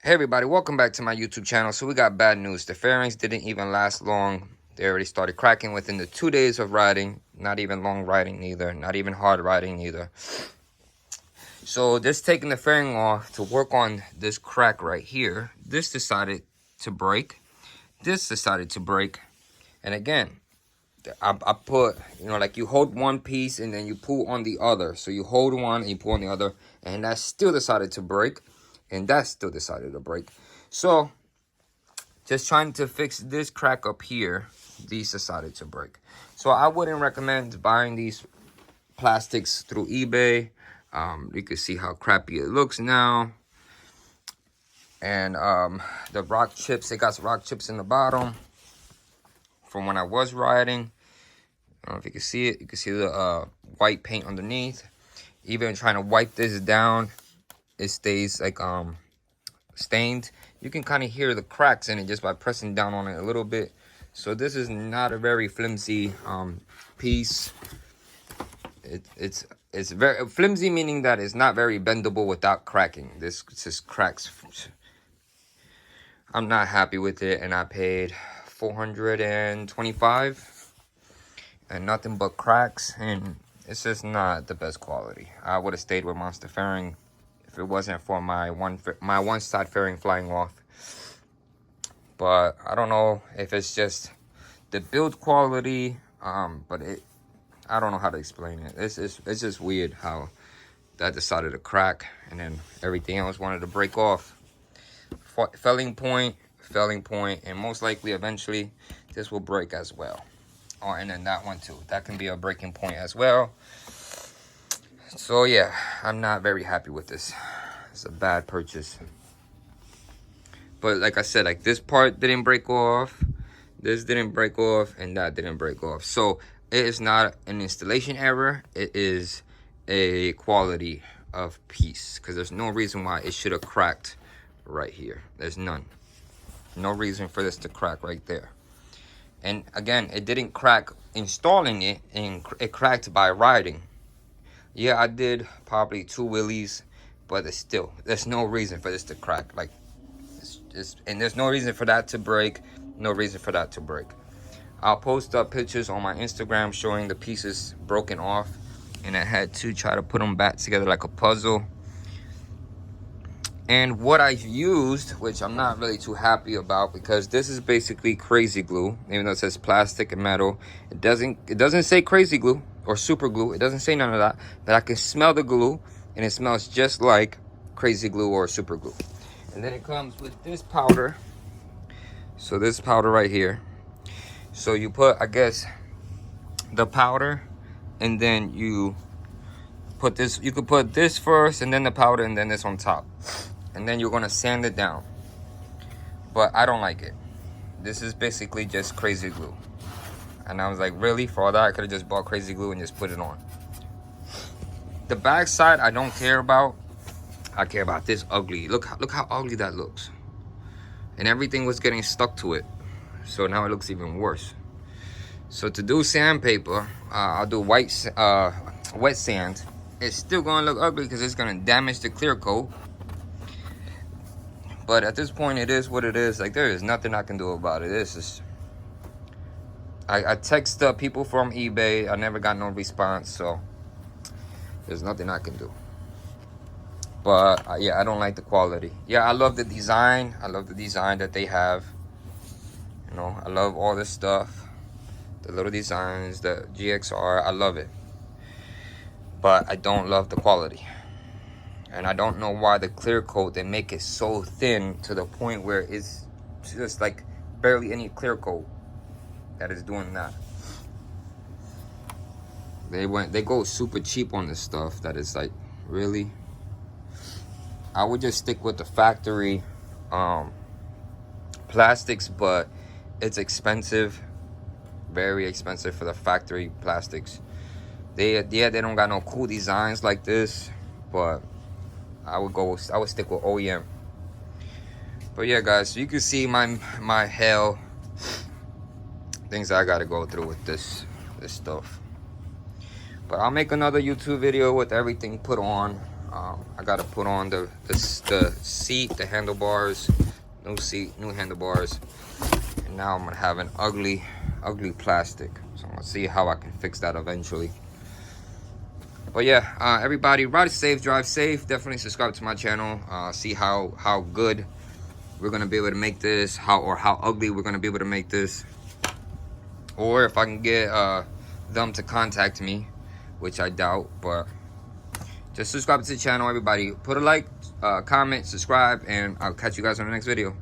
Hey everybody, welcome back to my YouTube channel. So we got bad news. The fairings didn't even last long. They already started cracking within the 2 days of riding. Not even long riding neither. Not even hard riding neither. So just taking the fairing off to work on this crack right here. This decided to break. This decided to break. And again, I put, like you hold one piece and then you pull on the other. So you hold one and you pull on the other. And that still decided to break. And that still decided to break. So just trying to fix this crack up here, these decided to break. So I wouldn't recommend buying these plastics through eBay. You can see how crappy it looks now. And the rock chips, it got some rock chips in the bottom from when I was riding. I don't know if you can see it. You can see the white paint underneath. Even trying to wipe this down, it stays like stained. You can kind of hear the cracks in it just by pressing down on it a little bit. So this is not a very flimsy piece. It's very flimsy, meaning that it's not very bendable without cracking. This just cracks. I'm not happy with it, and I paid $425 and nothing but cracks, and it's just not the best quality. I would have stayed with Monster Fairing if it wasn't for my one side fairing flying off. But I don't know if it's just the build quality, but I don't know how to explain it. It's just weird how that decided to crack and then everything else wanted to break off. Felling point, and most likely eventually this will break as well. Oh, and then that one too. That can be a breaking point as well. So yeah, I'm not very happy with this. It's a bad purchase. But like I said, like this part didn't break off, this didn't break off, and that didn't break off. So it is not an installation error. It is a quality of piece, because there's no reason why it should have cracked right here. There's none. No reason for this to crack right there. And again, it didn't crack installing it, and it cracked by riding. Yeah, I did probably 2 wheelies, but it's still, there's no reason for this to crack. Like, and there's no reason for that to break. No reason for that to break. I'll post up pictures on my Instagram showing the pieces broken off, and I had to try to put them back together like a puzzle. And what I used, which I'm not really too happy about, because this is basically crazy glue, even though it says plastic and metal. It doesn't say crazy glue or super glue. It doesn't say none of that. But I can smell the glue, and it smells just like crazy glue or super glue. And then it comes with this powder. So this powder right here. So you put, I guess, the powder, and then you put this. You could put this first, and then the powder, and then this on top. And then you're gonna sand it down. But I don't like it. This is basically just crazy glue. And I was like, really? For all that, I could have just bought crazy glue and just put it on. The back side, I don't care about. I care about this ugly. Look how ugly that looks. And everything was getting stuck to it. So now it looks even worse. So to do sandpaper, I'll do wet sand. It's still gonna look ugly because it's gonna damage the clear coat. But at this point, it is what it is. Like, there is nothing I can do about it. This is... I text people from eBay. I never got no response, so there's nothing I can do. But, yeah, I don't like the quality. Yeah, I love the design. I love the design that they have. You know, I love all this stuff. The little designs, the GXR, I love it. But I don't love the quality. And I don't know why the clear coat, they make it so thin to the point where it's just like barely any clear coat that is doing that. They go super cheap on this stuff that is like, really? I would just stick with the factory plastics, but it's expensive, very expensive for the factory plastics. They don't got no cool designs like this, but I would stick with OEM. But yeah, guys, so you can see my hell, things I gotta go through with this stuff. But I'll make another YouTube video with everything put on. I gotta put on the seat, the handlebars, new seat, new handlebars, and now I'm gonna have an ugly plastic. So I'm gonna see how I can fix that eventually. But yeah, everybody, ride safe, drive safe. Definitely subscribe to my channel. See how good we're gonna be able to make this, how ugly we're gonna be able to make this, or if I can get them to contact me, which I doubt, but just subscribe to the channel, everybody. Put a like, comment, subscribe, and I'll catch you guys on the next video.